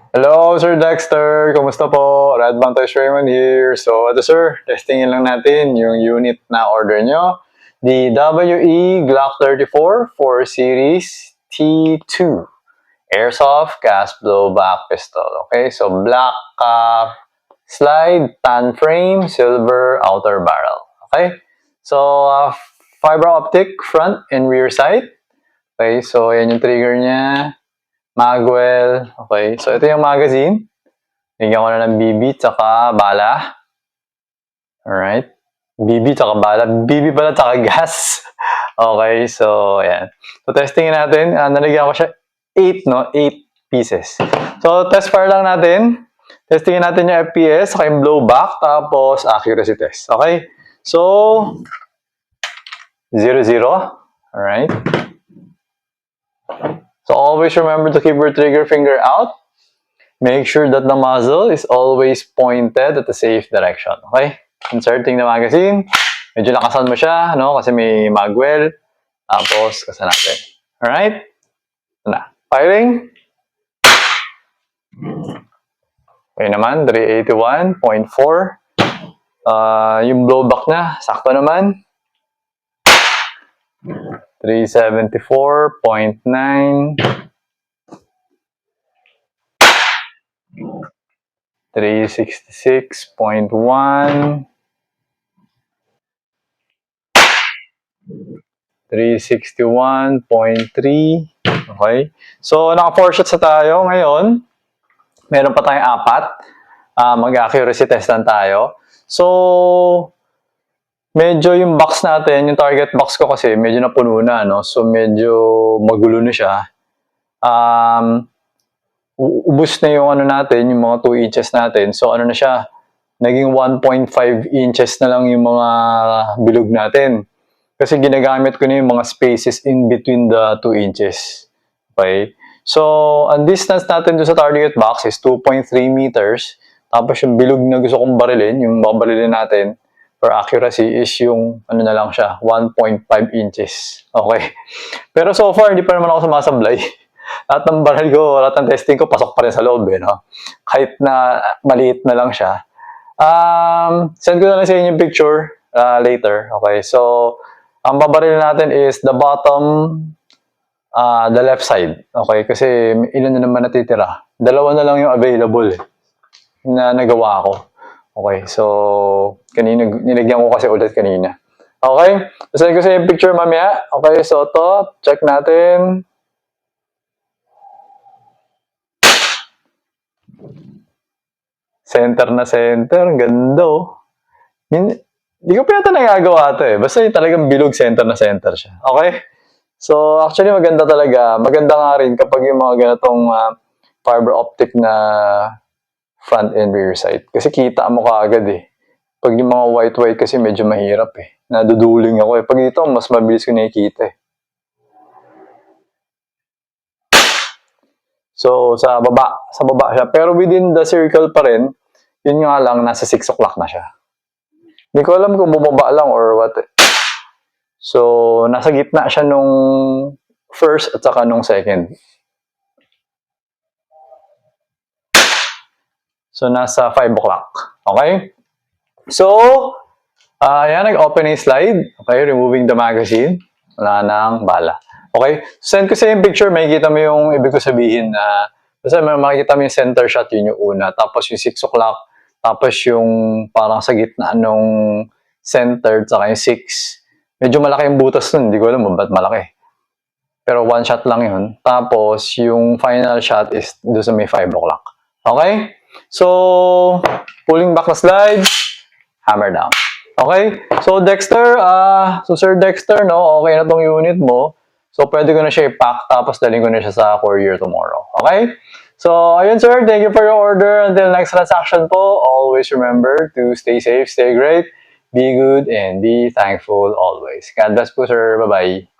Hello, Sir Dexter. Kumusta po? Radbantoy Raymond here. So, ito sir, testingin lang natin yung unit na order nyo. The WE Glock 34 4 Series T2 Airsoft Gas Blowback Pistol. Okay, so black slide, tan frame, silver outer barrel. Okay, so fiber optic front and rear sight. Okay, so yan yung trigger niya. Magwell. Okay, so ito yung magazine. Bigyan ko na ng BB tsaka bala. Alright. BB tsaka bala. BB pala tsaka gas. Okay, so ayan. So testingin natin. Nalagyan ko siya 8, no? 8 pieces. So test fire lang natin. Testingin natin yung FPS, saka yung blowback, tapos accuracy test. Okay? So, 0-0. Alright. So always remember to keep your trigger finger out. Make sure that the muzzle is always pointed at the safe direction. Okay? Inserting the magazine. Medyo lakasan mo siya, no? Kasi may magwell. Tapos, kasan natin. Alright? Ito na. Firing. Okay naman, 381.4. Yung blowback na, sakto naman. 374.9. 366.1. 361.3. Okay. So, naka 4 shots na tayo ngayon. Meron pa tayong 4. Mag-accuracy test lang tayo. So, medyo yung box natin, yung target box ko kasi medyo napuno na, no? So, medyo magulo na siya. Ubus na yung ano natin, yung mga 2 inches natin. So, ano na siya? Naging 1.5 inches na lang yung mga bilog natin. Kasi ginagamit ko na yung mga spaces in between the 2 inches. Okay? So, ang distance natin doon sa target box is 2.3 meters. Tapos yung bilog na gusto kong barilin, yung babarilin natin for accuracy is yung, ano na lang siya, 1.5 inches. Okay? Pero so far, hindi pa naman ako sumasablay. Lahat ng baril ko, lahat ng testing ko, pasok pa rin sa loob, eh, no? Kahit na maliit na lang siya. Send ko na lang sa inyo yung picture later. Okay? So, ang babarilin natin is the bottom, the left side. Okay? Kasi ilan na naman natitira. 2 na lang yung available na nagawa ko. Okay? So, kanina, nilagyan ko kasi ulit kanina. Okay? Send ko sa yung picture mamaya. Okay? So, to, check natin. Center na center. Ang ganda, oh. Hindi ko pa yata nagagawa ito, eh. Basta yung talagang bilog center na center siya. Okay? So, actually, maganda talaga. Maganda nga rin kapag yung mga ganitong fiber optic na front and rear sight. Kasi kita mo kaagad, eh. Pag yung mga white kasi medyo mahirap, eh. Naduduling ako, eh. Pag dito, mas mabilis ko nakikita, eh. So, sa baba siya. Pero within the circle pa rin, yun nga lang, nasa 6 o'clock na siya. Hindi ko alam kung bumaba lang or what. So, nasa gitna siya nung first at saka nung second. So, nasa 5 o'clock. Okay? So, ayan, nag-open yung slide. Okay, removing the magazine. Wala nang bala. Okay? Send ko sa yung picture, makikita mo yung ibig ko sabihin na basta makikita mo yung center shot, yun yung una. Tapos yung 6 o'clock, tapos yung parang sa gitna nung center, saka yung 6. Medyo malaki yung butas nun. Hindi ko alam ba't malaki. Pero 1 shot lang yun. Tapos yung final shot is doon sa may 5 o'clock. Okay? So, pulling back the slide, hammer down. Okay? So, Dexter, Sir Dexter, no? Okay na tong unit mo. So, pwede ko na siya i-pack tapos dalhin ko na siya sa courier tomorrow. Okay? So, ayun sir, thank you for your order. Until next transaction po, always remember to stay safe, stay great, be good, and be thankful always. God bless po sir. Bye-bye.